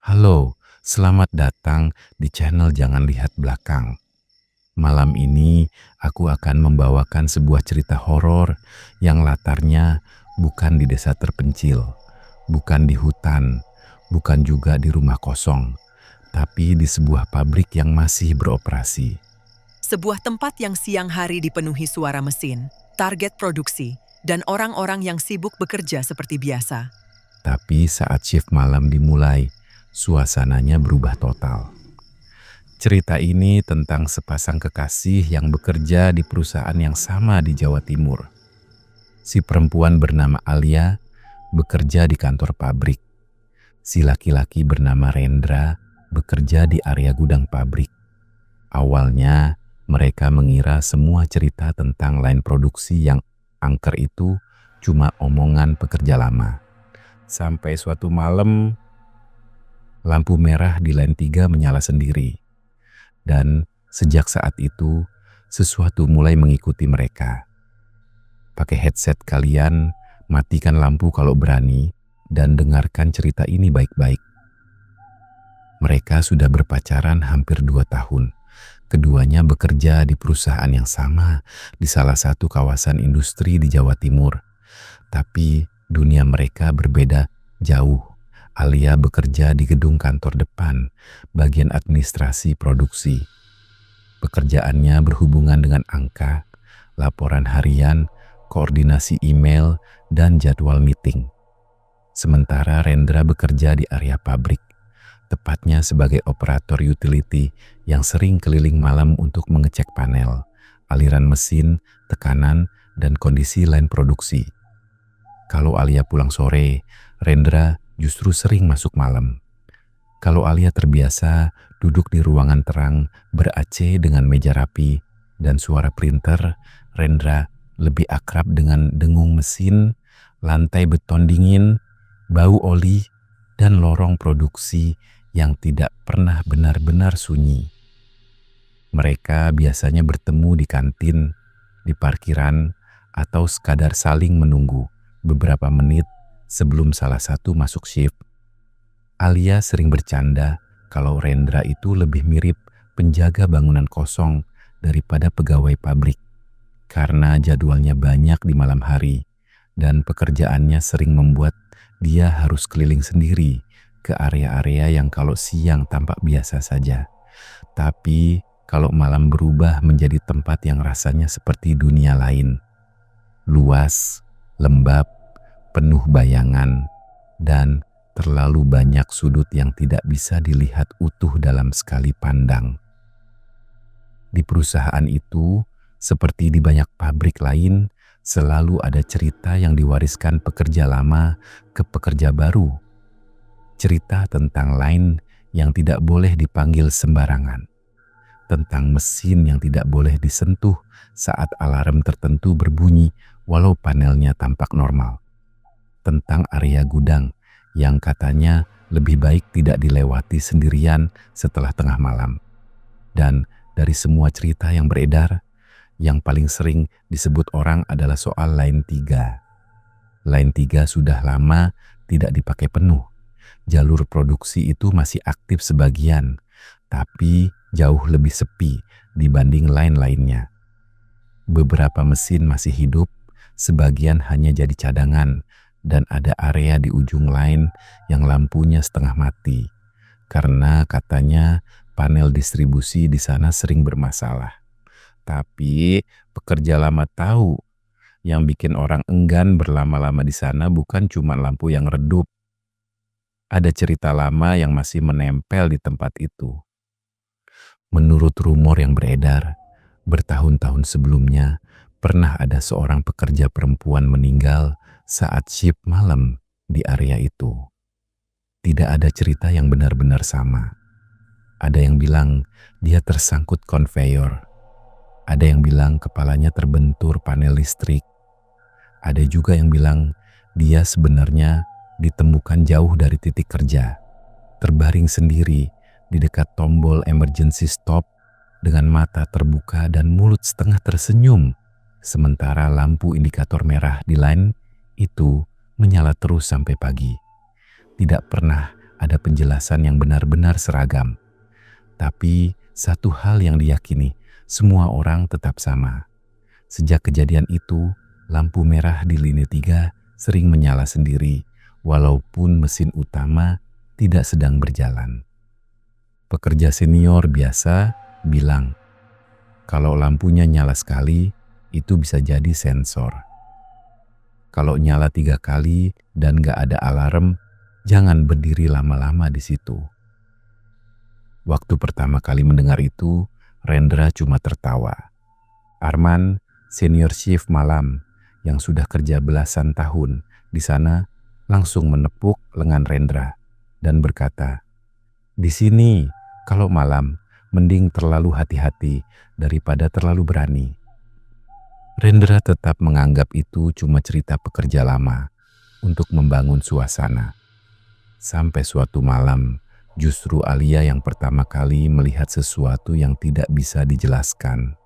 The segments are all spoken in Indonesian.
Halo, selamat datang di channel Jangan Lihat Belakang. Malam ini aku akan membawakan sebuah cerita horor yang latarnya bukan di desa terpencil, bukan di hutan, bukan juga di rumah kosong, tapi di sebuah pabrik yang masih beroperasi. Sebuah tempat yang siang hari dipenuhi suara mesin, target produksi, dan orang-orang yang sibuk bekerja seperti biasa. Tapi saat shift malam dimulai, suasananya berubah total. Cerita ini tentang sepasang kekasih yang bekerja di perusahaan yang sama di Jawa Timur. Si perempuan bernama Alia bekerja di kantor pabrik. Si laki-laki bernama Rendra bekerja di area gudang pabrik. Awalnya, mereka mengira semua cerita tentang line produksi yang angker itu cuma omongan pekerja lama. Sampai suatu malam, lampu merah di line 3 menyala sendiri. Dan sejak saat itu, sesuatu mulai mengikuti mereka. Pakai headset kalian, matikan lampu kalau berani, dan dengarkan cerita ini baik-baik. Mereka sudah berpacaran hampir 2 tahun. Keduanya bekerja di perusahaan yang sama di salah satu kawasan industri di Jawa Timur. Tapi dunia mereka berbeda jauh. Alia bekerja di gedung kantor depan, bagian administrasi produksi. Pekerjaannya berhubungan dengan angka, laporan harian, koordinasi email, dan jadwal meeting. Sementara Rendra bekerja di area pabrik, tepatnya sebagai operator utility yang sering keliling malam untuk mengecek panel, aliran mesin, tekanan, dan kondisi line produksi. Kalau Alia pulang sore, Rendra justru sering masuk malam. Kalau Alia terbiasa duduk di ruangan terang ber-AC dengan meja rapi dan suara printer, Rendra lebih akrab dengan dengung mesin, lantai beton dingin, bau oli, dan lorong produksi yang tidak pernah benar-benar sunyi. Mereka biasanya bertemu di kantin, di parkiran, atau sekadar saling menunggu beberapa menit sebelum salah satu masuk shift. Alia sering bercanda kalau Rendra itu lebih mirip penjaga bangunan kosong daripada pegawai pabrik karena jadwalnya banyak di malam hari dan pekerjaannya sering membuat dia harus keliling sendiri ke area-area yang kalau siang tampak biasa saja. Tapi kalau malam berubah menjadi tempat yang rasanya seperti dunia lain. Luas, lembab, penuh bayangan, dan terlalu banyak sudut yang tidak bisa dilihat utuh dalam sekali pandang. Di perusahaan itu, seperti di banyak pabrik lain, selalu ada cerita yang diwariskan pekerja lama ke pekerja baru. Cerita tentang line yang tidak boleh dipanggil sembarangan. Tentang mesin yang tidak boleh disentuh saat alarm tertentu berbunyi walau panelnya tampak normal. Tentang area gudang yang katanya lebih baik tidak dilewati sendirian setelah tengah malam. Dan dari semua cerita yang beredar, yang paling sering disebut orang adalah soal line 3. Line 3 sudah lama tidak dipakai penuh. Jalur produksi itu masih aktif sebagian, tapi jauh lebih sepi dibanding line lainnya. Beberapa mesin masih hidup, sebagian hanya jadi cadangan, dan ada area di ujung line yang lampunya setengah mati, karena katanya panel distribusi di sana sering bermasalah. Tapi pekerja lama tahu yang bikin orang enggan berlama-lama di sana bukan cuma lampu yang redup. Ada cerita lama yang masih menempel di tempat itu. Menurut rumor yang beredar, bertahun-tahun sebelumnya pernah ada seorang pekerja perempuan meninggal saat shift malam di area itu. Tidak ada cerita yang benar-benar sama. Ada yang bilang dia tersangkut konveyor. Ada yang bilang kepalanya terbentur panel listrik. Ada juga yang bilang dia sebenarnya ditemukan jauh dari titik kerja, terbaring sendiri di dekat tombol emergency stop dengan mata terbuka dan mulut setengah tersenyum, sementara lampu indikator merah di line itu menyala terus sampai pagi. Tidak pernah ada penjelasan yang benar-benar seragam. Tapi satu hal yang diyakini, semua orang tetap sama. Sejak kejadian itu, lampu merah di lini 3 sering menyala sendiri, walaupun mesin utama tidak sedang berjalan. Pekerja senior biasa bilang, kalau lampunya nyala sekali, itu bisa jadi sensor. Kalau nyala 3 kali dan gak ada alarm, jangan berdiri lama-lama di situ. Waktu pertama kali mendengar itu, Rendra cuma tertawa. Arman, senior shift malam, yang sudah kerja belasan tahun di sana, langsung menepuk lengan Rendra dan berkata, "Di sini, kalau malam, mending terlalu hati-hati daripada terlalu berani." Rendra tetap menganggap itu cuma cerita pekerja lama untuk membangun suasana. Sampai suatu malam, justru Alia yang pertama kali melihat sesuatu yang tidak bisa dijelaskan.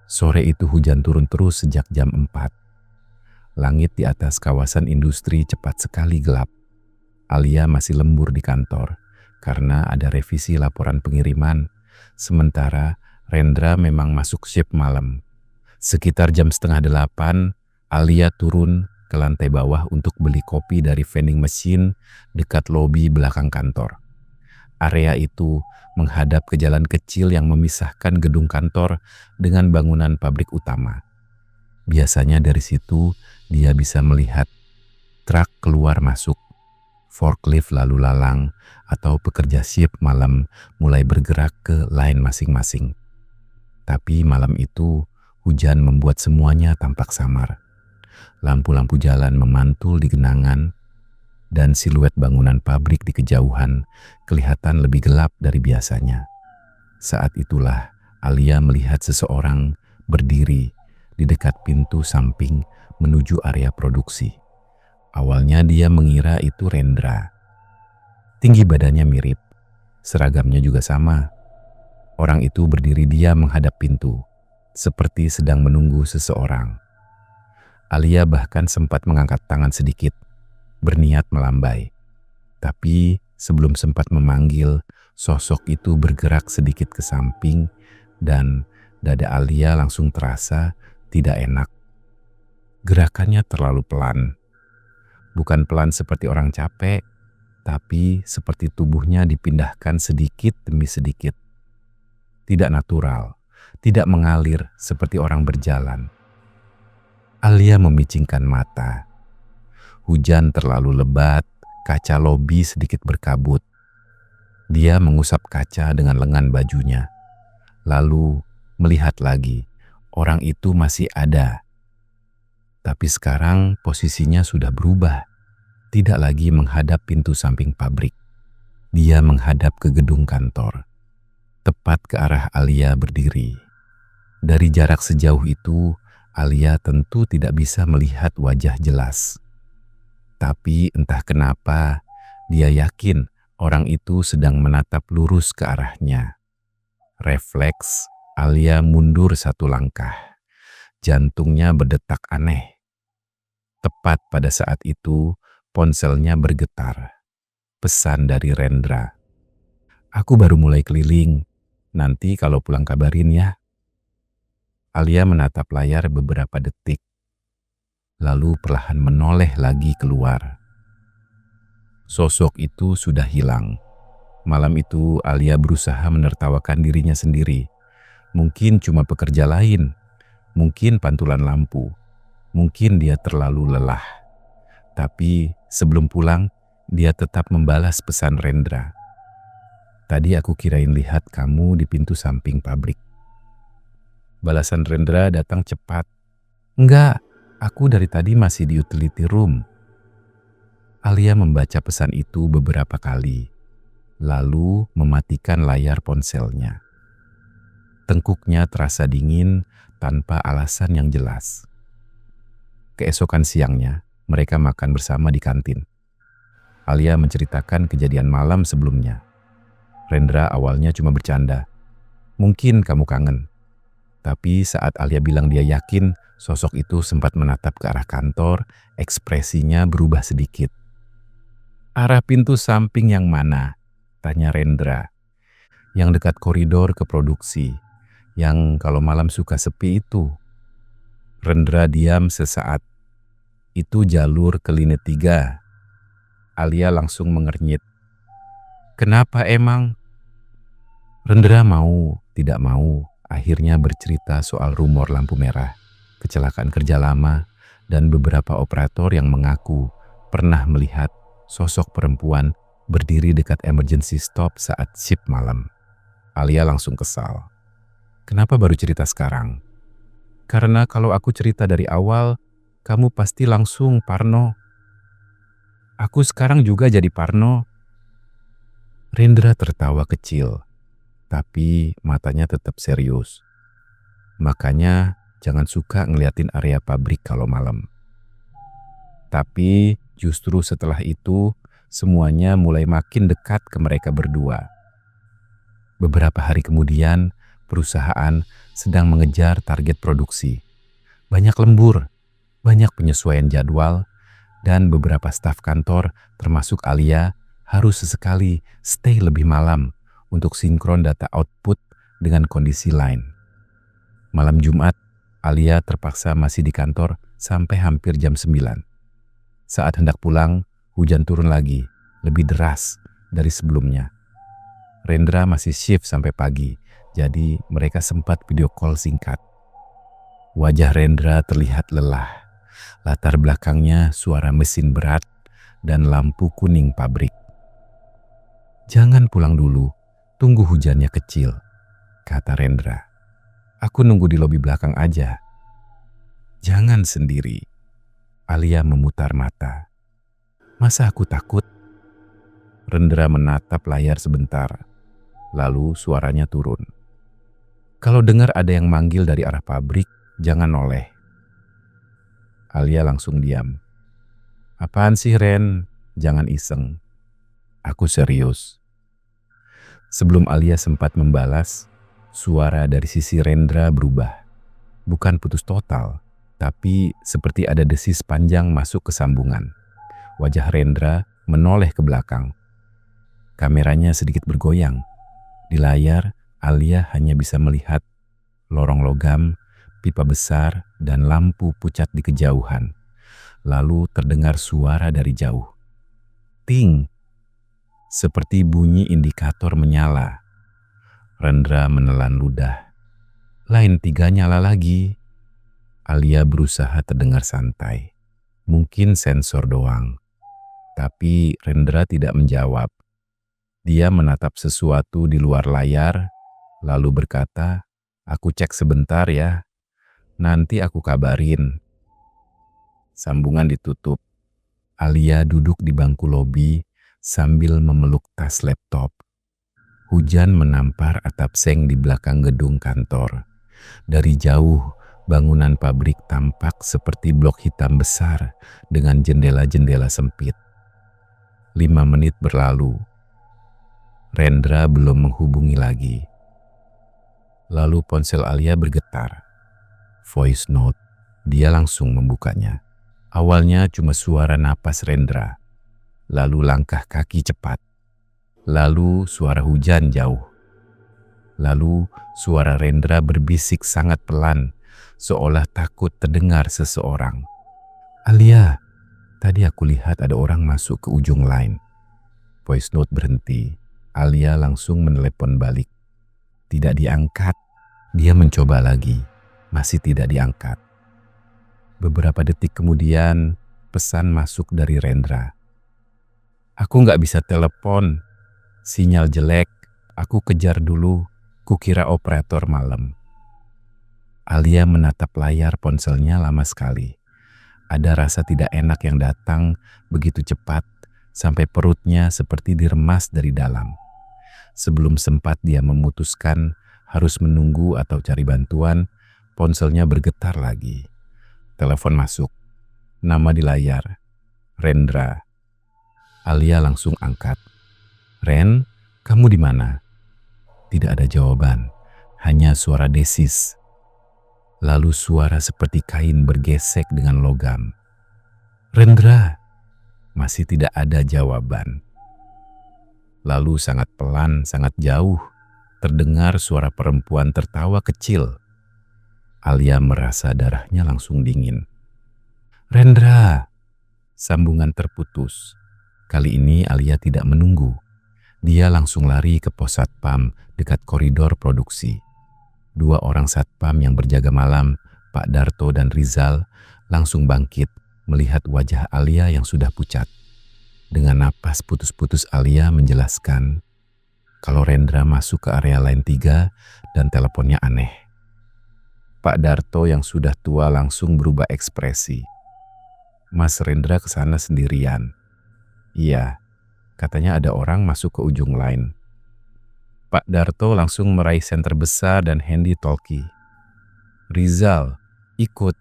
Sore itu hujan turun terus sejak jam 4. Langit di atas kawasan industri cepat sekali gelap. Alia masih lembur di kantor karena ada revisi laporan pengiriman. Sementara Rendra memang masuk shift malam. Sekitar jam 7:30, Alia turun ke lantai bawah untuk beli kopi dari vending machine dekat lobi belakang kantor. Area itu menghadap ke jalan kecil yang memisahkan gedung kantor dengan bangunan pabrik utama. Biasanya dari situ dia bisa melihat truk keluar masuk, forklift lalu lalang, atau pekerja shift malam mulai bergerak ke line masing-masing. Tapi malam itu hujan membuat semuanya tampak samar. Lampu-lampu jalan memantul di genangan dan siluet bangunan pabrik di kejauhan kelihatan lebih gelap dari biasanya. Saat itulah Alia melihat seseorang berdiri di dekat pintu samping menuju area produksi. Awalnya dia mengira itu Rendra. Tinggi badannya mirip, seragamnya juga sama. Orang itu berdiri diam menghadap pintu, seperti sedang menunggu seseorang. Alia bahkan sempat mengangkat tangan sedikit, berniat melambai. Tapi sebelum sempat memanggil, sosok itu bergerak sedikit ke samping dan dada Alia langsung terasa tidak enak. Gerakannya terlalu pelan. Bukan pelan seperti orang capek, tapi seperti tubuhnya dipindahkan sedikit demi sedikit. Tidak natural, tidak mengalir seperti orang berjalan. Alia memicingkan mata. Hujan terlalu lebat, kaca lobi sedikit berkabut. Dia mengusap kaca dengan lengan bajunya. Lalu melihat lagi, orang itu masih ada. Tapi sekarang posisinya sudah berubah. Tidak lagi menghadap pintu samping pabrik. Dia menghadap ke gedung kantor. Tepat ke arah Alia berdiri. Dari jarak sejauh itu, Alia tentu tidak bisa melihat wajah jelas. Tapi entah kenapa, dia yakin orang itu sedang menatap lurus ke arahnya. Refleks, Alia mundur satu langkah. Jantungnya berdetak aneh. Tepat pada saat itu, ponselnya bergetar. Pesan dari Rendra. "Aku baru mulai keliling. Nanti kalau pulang kabarin ya." Alia menatap layar beberapa detik, lalu perlahan menoleh lagi keluar. Sosok itu sudah hilang. Malam itu Alia berusaha menertawakan dirinya sendiri. Mungkin cuma pekerja lain, mungkin pantulan lampu, mungkin dia terlalu lelah. Tapi sebelum pulang, dia tetap membalas pesan Rendra. "Tadi aku kirain lihat kamu di pintu samping pabrik." Balasan Rendra datang cepat. "Enggak, aku dari tadi masih di utility room." Alia membaca pesan itu beberapa kali, lalu mematikan layar ponselnya. Tengkuknya terasa dingin tanpa alasan yang jelas. Keesokan siangnya, mereka makan bersama di kantin. Alia menceritakan kejadian malam sebelumnya. Rendra awalnya cuma bercanda. "Mungkin kamu kangen." Tapi saat Alia bilang dia yakin, sosok itu sempat menatap ke arah kantor, ekspresinya berubah sedikit. Arah pintu samping yang mana? Tanya Rendra. Yang dekat koridor ke produksi. Yang kalau malam suka sepi itu. Rendra diam sesaat. Itu jalur ke Line 3. Alia langsung mengernyit. Kenapa emang? Rendra mau, tidak mau, akhirnya bercerita soal rumor lampu merah, kecelakaan kerja lama, dan beberapa operator yang mengaku pernah melihat sosok perempuan berdiri dekat emergency stop saat shift malam. Alia langsung kesal. Kenapa baru cerita sekarang? Karena kalau aku cerita dari awal, kamu pasti langsung parno. Aku sekarang juga jadi parno. Rendra tertawa kecil, tapi matanya tetap serius. Makanya jangan suka ngeliatin area pabrik kalau malam. Tapi justru setelah itu, semuanya mulai makin dekat ke mereka berdua. Beberapa hari kemudian, perusahaan sedang mengejar target produksi. Banyak lembur, banyak penyesuaian jadwal, dan beberapa staf kantor, termasuk Alia, harus sesekali stay lebih malam untuk sinkron data output dengan kondisi lain. Malam Jumat, Alia terpaksa masih di kantor sampai hampir jam 9. Saat hendak pulang, hujan turun lagi, lebih deras dari sebelumnya. Rendra masih shift sampai pagi, jadi mereka sempat video call singkat. Wajah Rendra terlihat lelah. Latar belakangnya suara mesin berat dan lampu kuning pabrik. Jangan pulang dulu, tunggu hujannya kecil, kata Rendra. Aku nunggu di lobi belakang aja. Jangan sendiri. Alia memutar mata. Masa aku takut? Rendra menatap layar sebentar. Lalu suaranya turun. Kalau dengar ada yang manggil dari arah pabrik, jangan noleh. Alia langsung diam. Apaan sih Ren? Jangan iseng. Aku serius. Sebelum Alia sempat membalas, suara dari sisi Rendra berubah. Bukan putus total, tapi seperti ada desis panjang masuk ke sambungan. Wajah Rendra menoleh ke belakang. Kameranya sedikit bergoyang. Di layar, Alia hanya bisa melihat lorong logam, pipa besar, dan lampu pucat di kejauhan. Lalu terdengar suara dari jauh. Ting! Seperti bunyi indikator menyala. Rendra menelan ludah. Line 3 nyala lagi. Alia berusaha terdengar santai. Mungkin sensor doang. Tapi Rendra tidak menjawab. Dia menatap sesuatu di luar layar, lalu berkata, aku cek sebentar ya, nanti aku kabarin. Sambungan ditutup. Alia duduk di bangku lobi sambil memeluk tas laptop. Hujan menampar atap seng di belakang gedung kantor. Dari jauh, bangunan pabrik tampak seperti blok hitam besar dengan jendela-jendela sempit. 5 menit berlalu. Rendra belum menghubungi lagi. Lalu ponsel Alia bergetar. Voice note, dia langsung membukanya. Awalnya cuma suara napas Rendra. Lalu langkah kaki cepat. Lalu suara hujan jauh. Lalu suara Rendra berbisik sangat pelan, seolah takut terdengar seseorang. Alia, tadi aku lihat ada orang masuk ke ujung line. Voice note berhenti. Alia langsung menelepon balik. Tidak diangkat. Dia mencoba lagi. Masih tidak diangkat. Beberapa detik kemudian, pesan masuk dari Rendra. Aku nggak bisa telepon. Sinyal jelek. Aku kejar dulu. Kukira operator malam. Alia menatap layar ponselnya lama sekali. Ada rasa tidak enak yang datang begitu cepat sampai perutnya seperti diremas dari dalam. Sebelum sempat dia memutuskan harus menunggu atau cari bantuan, ponselnya bergetar lagi. Telepon masuk. Nama di layar. Rendra. Alia langsung angkat. Ren, kamu di mana? Tidak ada jawaban. Hanya suara desis. Lalu suara seperti kain bergesek dengan logam. Rendra. Masih tidak ada jawaban. Lalu sangat pelan, sangat jauh, terdengar suara perempuan tertawa kecil. Alia merasa darahnya langsung dingin. "Rendra!" Sambungan terputus. Kali ini Alia tidak menunggu. Dia langsung lari ke pos satpam dekat koridor produksi. 2 orang satpam yang berjaga malam, Pak Darto dan Rizal, langsung bangkit melihat wajah Alia yang sudah pucat. Dengan napas putus-putus Alia menjelaskan kalau Rendra masuk ke area lain 3 dan teleponnya aneh. Pak Darto yang sudah tua langsung berubah ekspresi. "Mas Rendra ke sana sendirian?" "Iya, katanya ada orang masuk ke ujung lain." Pak Darto langsung meraih senter besar dan handy talkie. "Rizal, ikut."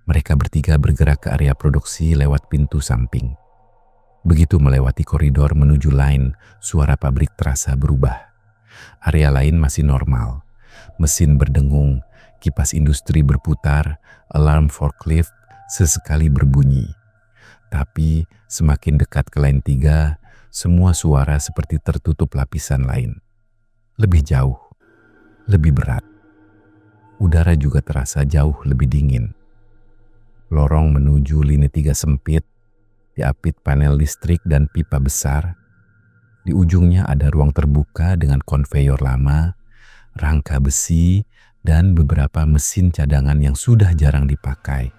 Mereka bertiga bergerak ke area produksi lewat pintu samping. Begitu melewati koridor menuju line, suara pabrik terasa berubah. Area lain masih normal. Mesin berdengung, kipas industri berputar, alarm forklift sesekali berbunyi. Tapi semakin dekat ke line 3, semua suara seperti tertutup lapisan lain. Lebih jauh, lebih berat. Udara juga terasa jauh lebih dingin. Lorong menuju lini 3 sempit, diapit panel listrik dan pipa besar. Di ujungnya ada ruang terbuka dengan konveyor lama, rangka besi, dan beberapa mesin cadangan yang sudah jarang dipakai.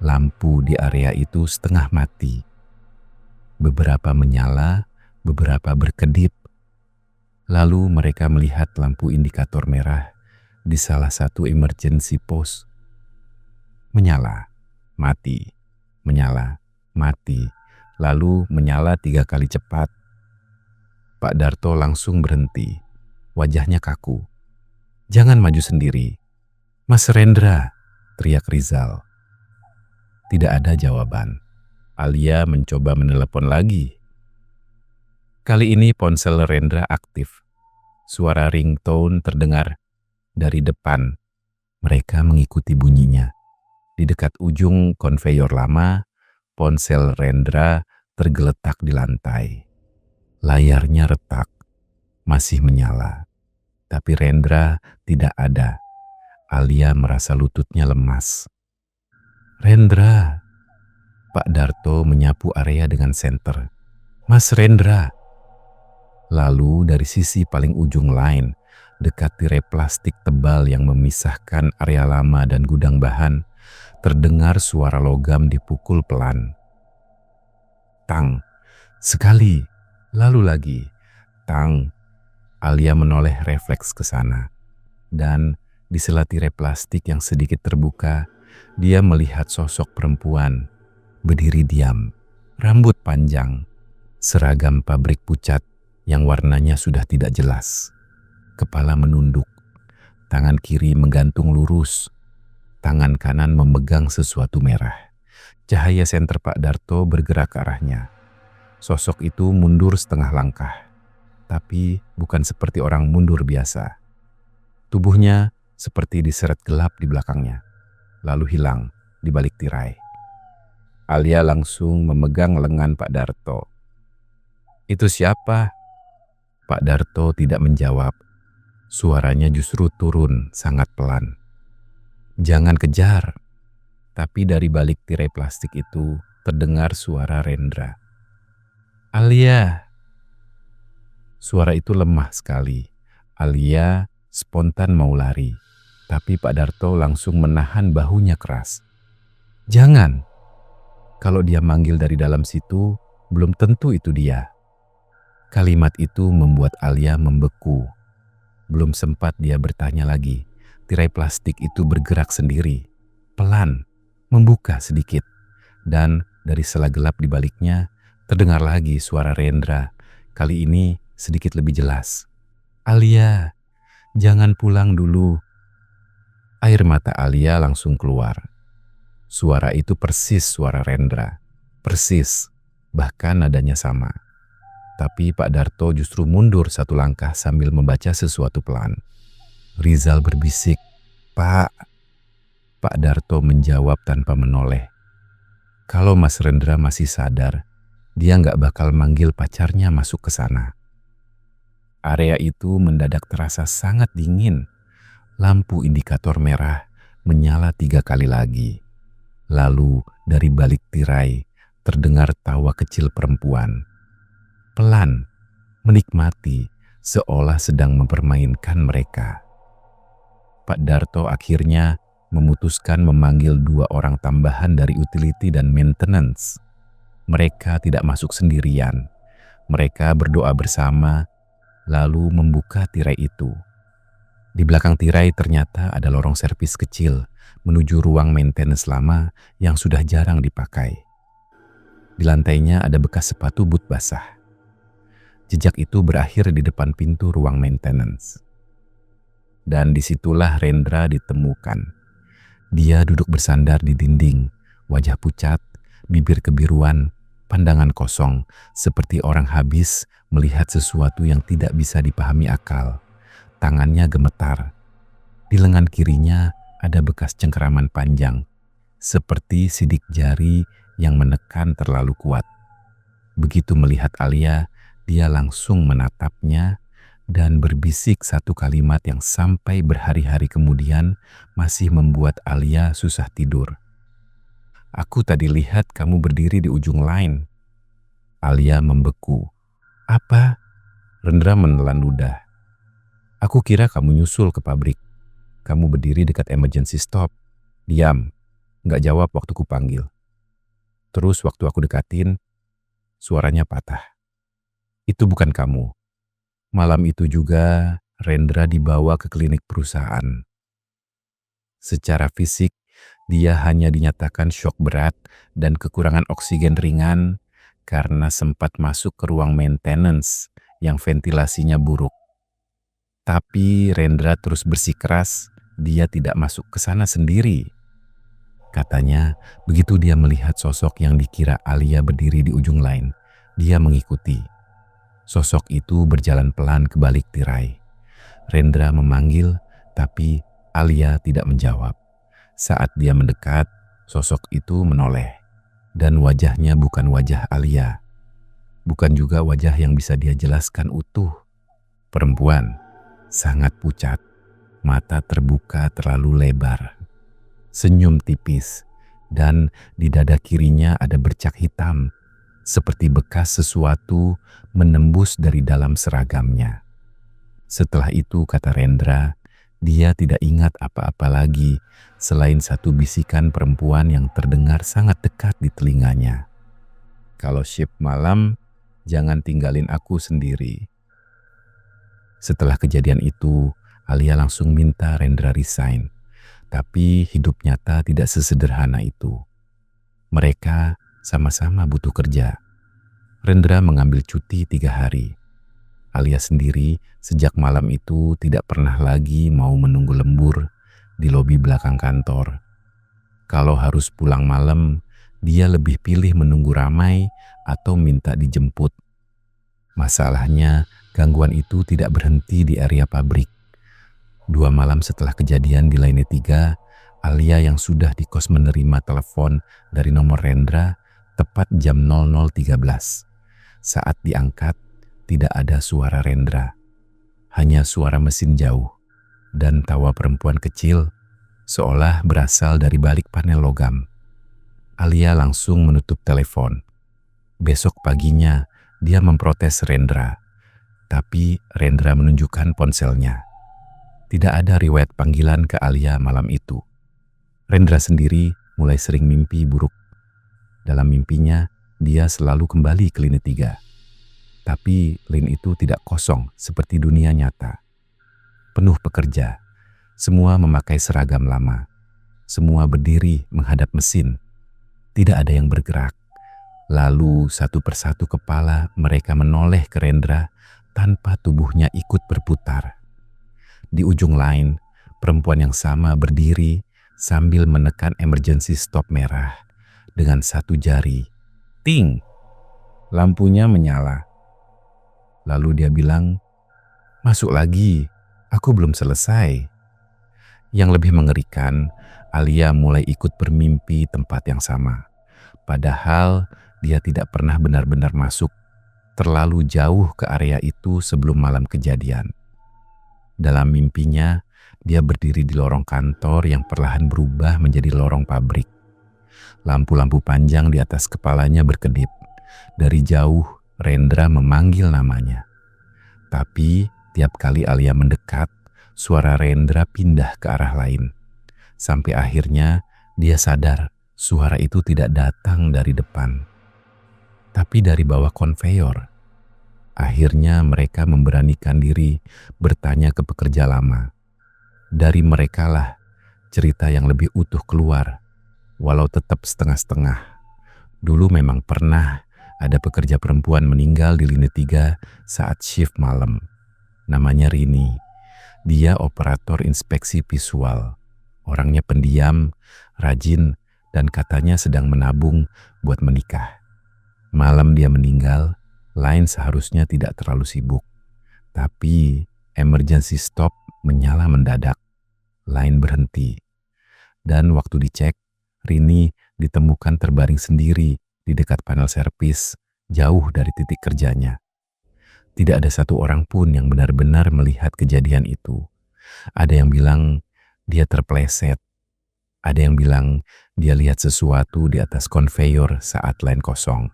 Lampu di area itu setengah mati. Beberapa menyala, beberapa berkedip. Lalu mereka melihat lampu indikator merah di salah satu emergency post. Menyala, mati, menyala, mati, lalu menyala 3 kali cepat. Pak Darto langsung berhenti, wajahnya kaku. "Jangan maju sendiri." "Mas Rendra!" teriak Rizal. Tidak ada jawaban. Alia mencoba menelepon lagi. Kali ini ponsel Rendra aktif. Suara ringtone terdengar dari depan. Mereka mengikuti bunyinya. Di dekat ujung konveyor lama, ponsel Rendra tergeletak di lantai. Layarnya retak, masih menyala. Tapi Rendra tidak ada. Alia merasa lututnya lemas. "Rendra!" Pak Darto menyapu area dengan senter. "Mas Rendra!" Lalu dari sisi paling ujung lain, dekat tirai plastik tebal yang memisahkan area lama dan gudang bahan, terdengar suara logam dipukul pelan. Tang, sekali, lalu lagi, tang. Alia menoleh refleks ke sana. Dan di sela tirai plastik yang sedikit terbuka, dia melihat sosok perempuan, berdiri diam, rambut panjang, seragam pabrik pucat yang warnanya sudah tidak jelas. Kepala menunduk, tangan kiri menggantung lurus, tangan kanan memegang sesuatu merah. Cahaya senter Pak Darto bergerak ke arahnya. Sosok itu mundur setengah langkah, tapi bukan seperti orang mundur biasa. Tubuhnya seperti diseret gelap di belakangnya, lalu hilang di balik tirai. Alia langsung memegang lengan Pak Darto. "Itu siapa?" Pak Darto tidak menjawab. Suaranya justru turun sangat pelan. "Jangan kejar." Tapi dari balik tirai plastik itu terdengar suara Rendra. "Alia." Suara itu lemah sekali. Alia spontan mau lari, tapi Pak Darto langsung menahan bahunya keras. "Jangan. Kalau dia manggil dari dalam situ, belum tentu itu dia." Kalimat itu membuat Alia membeku. Belum sempat dia bertanya lagi, tirai plastik itu bergerak sendiri, pelan, membuka sedikit, dan dari sela gelap di baliknya terdengar lagi suara Rendra, kali ini sedikit lebih jelas. "Alia, jangan pulang dulu." Air mata Alia langsung keluar. Suara itu persis suara Rendra, persis, bahkan nadanya sama. Tapi Pak Darto justru mundur 1 langkah sambil membaca sesuatu pelan. Rizal berbisik, "Pak." Pak Darto menjawab tanpa menoleh. Kalau Mas Rendra masih sadar, dia nggak bakal manggil pacarnya masuk ke sana. Area itu mendadak terasa sangat dingin. Lampu indikator merah menyala 3 kali lagi. Lalu dari balik tirai terdengar tawa kecil perempuan. Pelan, menikmati, seolah sedang mempermainkan mereka. Pak Darto akhirnya memutuskan memanggil 2 orang tambahan dari utility dan maintenance. Mereka tidak masuk sendirian. Mereka berdoa bersama, lalu membuka tirai itu. Di belakang tirai ternyata ada lorong servis kecil menuju ruang maintenance lama yang sudah jarang dipakai. Di lantainya ada bekas sepatu boot basah. Jejak itu berakhir di depan pintu ruang maintenance. Dan disitulah Rendra ditemukan. Dia duduk bersandar di dinding, wajah pucat, bibir kebiruan, pandangan kosong, seperti orang habis melihat sesuatu yang tidak bisa dipahami akal. Tangannya gemetar. Di lengan kirinya ada bekas cengkeraman panjang, seperti sidik jari yang menekan terlalu kuat. Begitu melihat Alia, dia langsung menatapnya dan berbisik satu kalimat yang sampai berhari-hari kemudian masih membuat Alia susah tidur. "Aku tadi lihat kamu berdiri di ujung lain." Alia membeku. "Apa?" Rendra menelan ludah. "Aku kira kamu nyusul ke pabrik. Kamu berdiri dekat emergency stop. Diam, nggak jawab waktu ku panggil. Terus waktu aku dekatin, suaranya patah. Itu bukan kamu." Malam itu juga Rendra dibawa ke klinik perusahaan. Secara fisik, dia hanya dinyatakan syok berat dan kekurangan oksigen ringan karena sempat masuk ke ruang maintenance yang ventilasinya buruk. Tapi Rendra terus bersikeras, dia tidak masuk ke sana sendiri. Katanya, begitu dia melihat sosok yang dikira Alia berdiri di ujung lain, dia mengikuti. Sosok itu berjalan pelan ke balik tirai. Rendra memanggil, tapi Alia tidak menjawab. Saat dia mendekat, sosok itu menoleh. Dan wajahnya bukan wajah Alia. Bukan juga wajah yang bisa dia jelaskan utuh. Perempuan, sangat pucat, mata terbuka terlalu lebar. Senyum tipis, dan di dada kirinya ada bercak hitam, seperti bekas sesuatu menembus dari dalam seragamnya. Setelah itu, kata Rendra, dia tidak ingat apa-apa lagi selain satu bisikan perempuan yang terdengar sangat dekat di telinganya. "Kalau shift malam, jangan tinggalin aku sendiri." Setelah kejadian itu, Alia langsung minta Rendra resign. Tapi hidup nyata tidak sesederhana itu. Mereka sama-sama butuh kerja. Rendra mengambil cuti 3 hari. Alia sendiri sejak malam itu tidak pernah lagi mau menunggu lembur di lobi belakang kantor. Kalau harus pulang malam, dia lebih pilih menunggu ramai atau minta dijemput. Masalahnya, gangguan itu tidak berhenti di area pabrik. 2 malam setelah kejadian di Line 3, Alia yang sudah di kos menerima telepon dari nomor Rendra tepat jam 00.13. Saat diangkat, tidak ada suara Rendra. Hanya suara mesin jauh dan tawa perempuan kecil seolah berasal dari balik panel logam. Alia langsung menutup telepon. Besok paginya, dia memprotes Rendra. Tapi Rendra menunjukkan ponselnya. Tidak ada riwayat panggilan ke Alia malam itu. Rendra sendiri mulai sering mimpi buruk. Dalam mimpinya, dia selalu kembali ke Line 3. Tapi Line itu tidak kosong seperti dunia nyata. Penuh pekerja, semua memakai seragam lama. Semua berdiri menghadap mesin. Tidak ada yang bergerak. Lalu satu persatu kepala mereka menoleh ke Rendra tanpa tubuhnya ikut berputar. Di ujung lain, perempuan yang sama berdiri sambil menekan emergency stop merah dengan satu jari. Ting! Lampunya menyala. Lalu dia bilang, "Masuk lagi, aku belum selesai." Yang lebih mengerikan, Alia mulai ikut bermimpi tempat yang sama. Padahal dia tidak pernah benar-benar masuk terlalu jauh ke area itu sebelum malam kejadian. Dalam mimpinya, dia berdiri di lorong kantor yang perlahan berubah menjadi lorong pabrik. Lampu-lampu panjang di atas kepalanya berkedip. Dari jauh, Rendra memanggil namanya. Tapi tiap kali Alia mendekat, suara Rendra pindah ke arah lain. Sampai akhirnya dia sadar suara itu tidak datang dari depan, tapi dari bawah konveyor. Akhirnya mereka memberanikan diri bertanya ke pekerja lama. Dari merekalah cerita yang lebih utuh keluar, walau tetap setengah-setengah. Dulu memang pernah ada pekerja perempuan meninggal di lini 3 saat shift malam. Namanya Rini. Dia operator inspeksi visual. Orangnya pendiam, rajin, dan katanya sedang menabung buat menikah. Malam dia meninggal, line seharusnya tidak terlalu sibuk. Tapi emergency stop menyala mendadak. Line berhenti. Dan waktu dicek, Rini ditemukan terbaring sendiri di dekat panel servis, jauh dari titik kerjanya. Tidak ada satu orang pun yang benar-benar melihat kejadian itu. Ada yang bilang dia terpleset. Ada yang bilang dia lihat sesuatu di atas konveyor saat line kosong.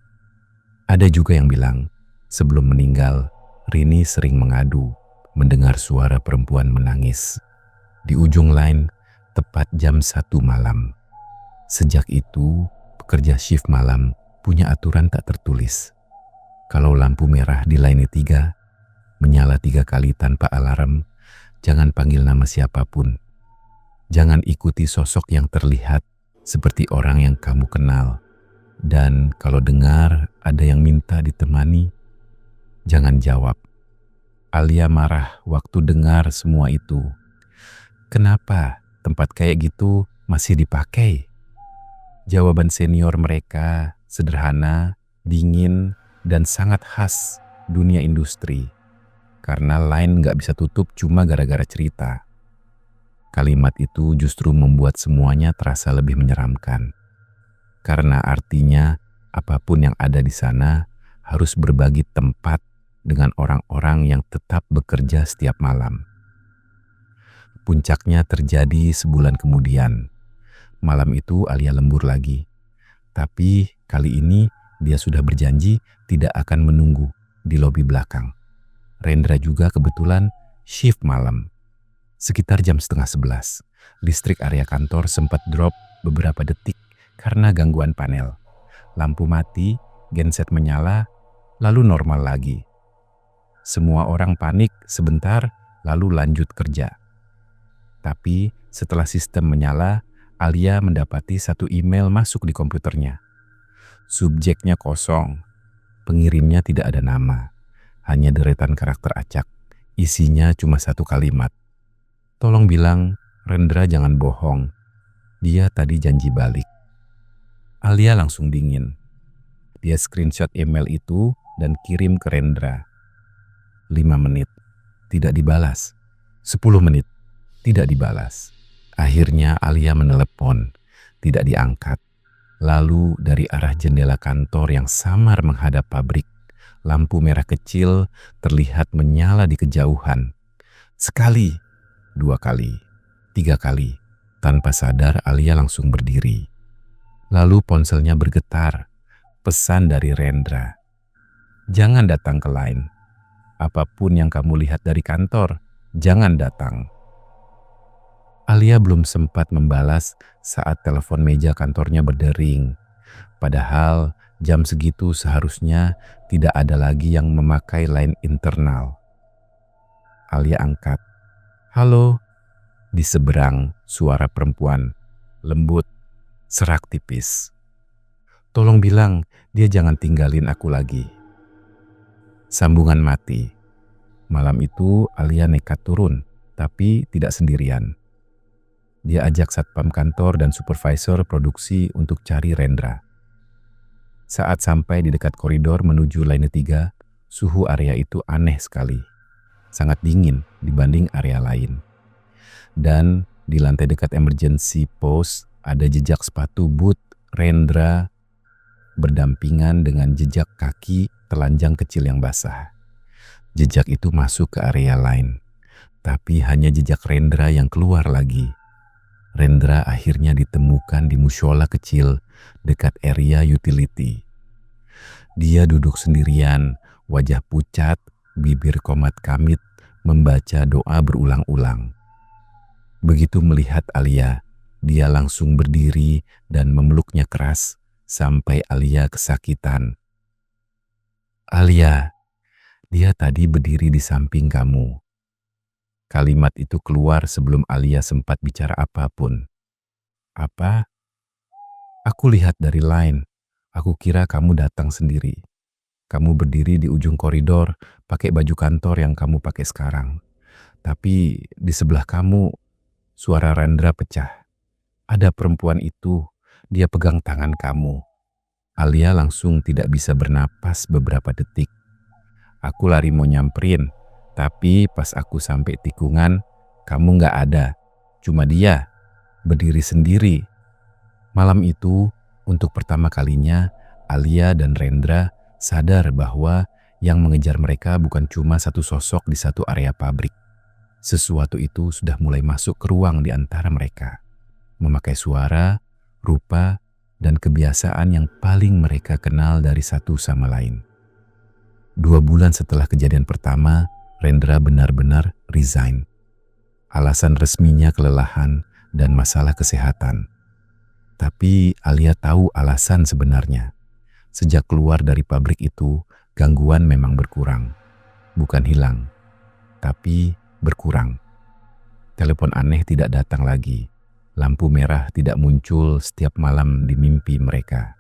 Ada juga yang bilang sebelum meninggal, Rini sering mengadu, mendengar suara perempuan menangis. Di ujung line, tepat jam 1 malam. Sejak itu, pekerja shift malam punya aturan tak tertulis. Kalau lampu merah di line 3, menyala 3 kali tanpa alarm, jangan panggil nama siapapun. Jangan ikuti sosok yang terlihat seperti orang yang kamu kenal. Dan kalau dengar ada yang minta ditemani, jangan jawab. Alia marah waktu dengar semua itu. Kenapa tempat kayak gitu masih dipakai? Jawaban senior mereka sederhana, dingin, dan sangat khas dunia industri. Karena line gak bisa tutup cuma gara-gara cerita. Kalimat itu justru membuat semuanya terasa lebih menyeramkan. Karena artinya apapun yang ada di sana harus berbagi tempat dengan orang-orang yang tetap bekerja setiap malam. Puncaknya terjadi sebulan kemudian. Malam itu Alia lembur lagi. Tapi kali ini dia sudah berjanji tidak akan menunggu di lobi belakang. Rendra juga kebetulan shift malam. Sekitar jam 10:30, listrik area kantor sempat drop beberapa detik karena gangguan panel. Lampu mati, genset menyala, lalu normal lagi. Semua orang panik sebentar, lalu lanjut kerja. Tapi setelah sistem menyala, Alia mendapati satu email masuk di komputernya. Subjeknya kosong, pengirimnya tidak ada nama, hanya deretan karakter acak. Isinya cuma satu kalimat. Tolong bilang, Rendra jangan bohong. Dia tadi janji balik. Alia langsung dingin. Dia screenshot email itu dan kirim ke Rendra. 5 menit, tidak dibalas. 10 menit, tidak dibalas. Akhirnya Alia menelepon, tidak diangkat. Lalu dari arah jendela kantor yang samar menghadap pabrik, lampu merah kecil terlihat menyala di kejauhan. Sekali, 2 kali, 3 kali. Tanpa sadar Alia langsung berdiri. Lalu ponselnya bergetar. Pesan dari Rendra. Jangan datang ke line. Apapun yang kamu lihat dari kantor, jangan datang. Alia belum sempat membalas saat telepon meja kantornya berdering. Padahal jam segitu seharusnya tidak ada lagi yang memakai line internal. Alia angkat. Halo. Di seberang suara perempuan, lembut, serak tipis. Tolong bilang dia jangan tinggalin aku lagi. Sambungan mati. Malam itu Alia nekat turun, tapi tidak sendirian. Dia ajak satpam kantor dan supervisor produksi untuk cari Rendra. Saat sampai di dekat koridor menuju line 3, suhu area itu aneh sekali. Sangat dingin dibanding area lain. Dan di lantai dekat emergency post ada jejak sepatu boot Rendra berdampingan dengan jejak kaki telanjang kecil yang basah. Jejak itu masuk ke area lain, tapi hanya jejak Rendra yang keluar lagi. Rendra akhirnya ditemukan di musyola kecil dekat area utility. Dia duduk sendirian, wajah pucat, bibir komat kamit, membaca doa berulang-ulang. Begitu melihat Alia, dia langsung berdiri dan memeluknya keras sampai Alia kesakitan. "Alia, dia tadi berdiri di samping kamu." Kalimat itu keluar sebelum Alia sempat bicara apapun. "Apa? Aku lihat dari line. Aku kira kamu datang sendiri. Kamu berdiri di ujung koridor pakai baju kantor yang kamu pakai sekarang. Tapi di sebelah kamu, suara Rendra pecah. Ada perempuan itu, dia pegang tangan kamu." Alia langsung tidak bisa bernapas beberapa detik. "Aku lari mau nyamperin, tapi pas aku sampai tikungan, kamu nggak ada. Cuma dia, berdiri sendiri." Malam itu, untuk pertama kalinya, Alia dan Rendra sadar bahwa yang mengejar mereka bukan cuma satu sosok di satu area pabrik. Sesuatu itu sudah mulai masuk ke ruang di antara mereka, memakai suara, rupa, dan kebiasaan yang paling mereka kenal dari satu sama lain. 2 bulan setelah kejadian pertama, Rendra benar-benar resign. Alasan resminya kelelahan dan masalah kesehatan. Tapi Alia tahu alasan sebenarnya. Sejak keluar dari pabrik itu, gangguan memang berkurang. Bukan hilang, tapi berkurang. Telepon aneh tidak datang lagi. Lampu merah tidak muncul setiap malam di mimpi mereka.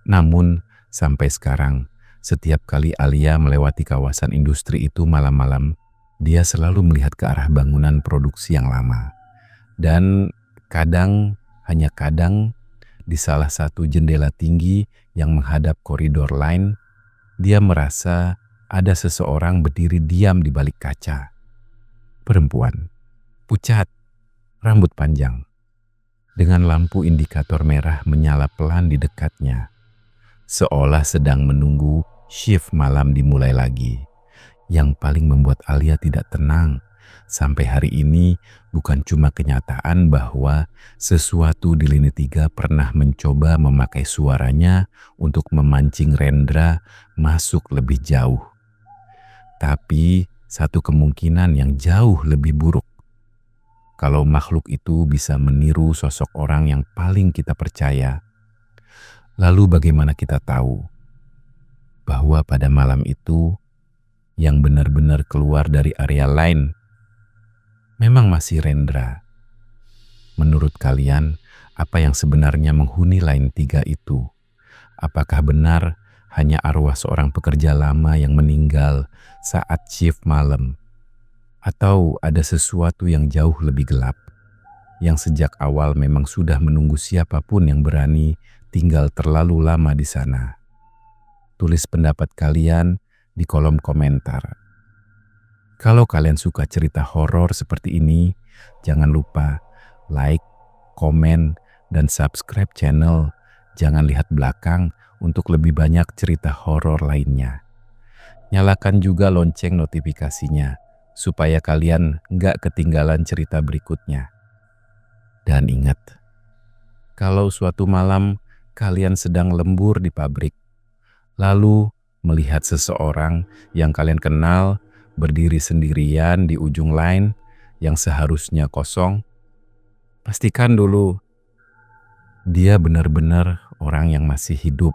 Namun, sampai sekarang, setiap kali Alia melewati kawasan industri itu malam-malam, dia selalu melihat ke arah bangunan produksi yang lama. Dan kadang, hanya kadang, di salah satu jendela tinggi yang menghadap koridor lain, dia merasa ada seseorang berdiri diam di balik kaca. Perempuan, pucat, rambut panjang, dengan lampu indikator merah menyala pelan di dekatnya, seolah sedang menunggu shift malam dimulai lagi. Yang paling membuat Alia tidak tenang sampai hari ini bukan cuma kenyataan bahwa sesuatu di lini 3 pernah mencoba memakai suaranya untuk memancing Rendra masuk lebih jauh, tapi satu kemungkinan yang jauh lebih buruk. Kalau makhluk itu bisa meniru sosok orang yang paling kita percaya, lalu bagaimana kita tahu bahwa pada malam itu yang benar-benar keluar dari area lain memang masih Rendra? Menurut kalian, apa yang sebenarnya menghuni line 3 itu? Apakah benar hanya arwah seorang pekerja lama yang meninggal saat shift malam? Atau ada sesuatu yang jauh lebih gelap, yang sejak awal memang sudah menunggu siapapun yang berani tinggal terlalu lama di sana? Tulis pendapat kalian di kolom komentar. Kalau kalian suka cerita horor seperti ini, jangan lupa like, komen, dan subscribe channel. Jangan lihat belakang untuk lebih banyak cerita horor lainnya. Nyalakan juga lonceng notifikasinya supaya kalian nggak ketinggalan cerita berikutnya. Dan ingat, kalau suatu malam kalian sedang lembur di pabrik, lalu melihat seseorang yang kalian kenal berdiri sendirian di ujung line yang seharusnya kosong, pastikan dulu dia benar-benar orang yang masih hidup.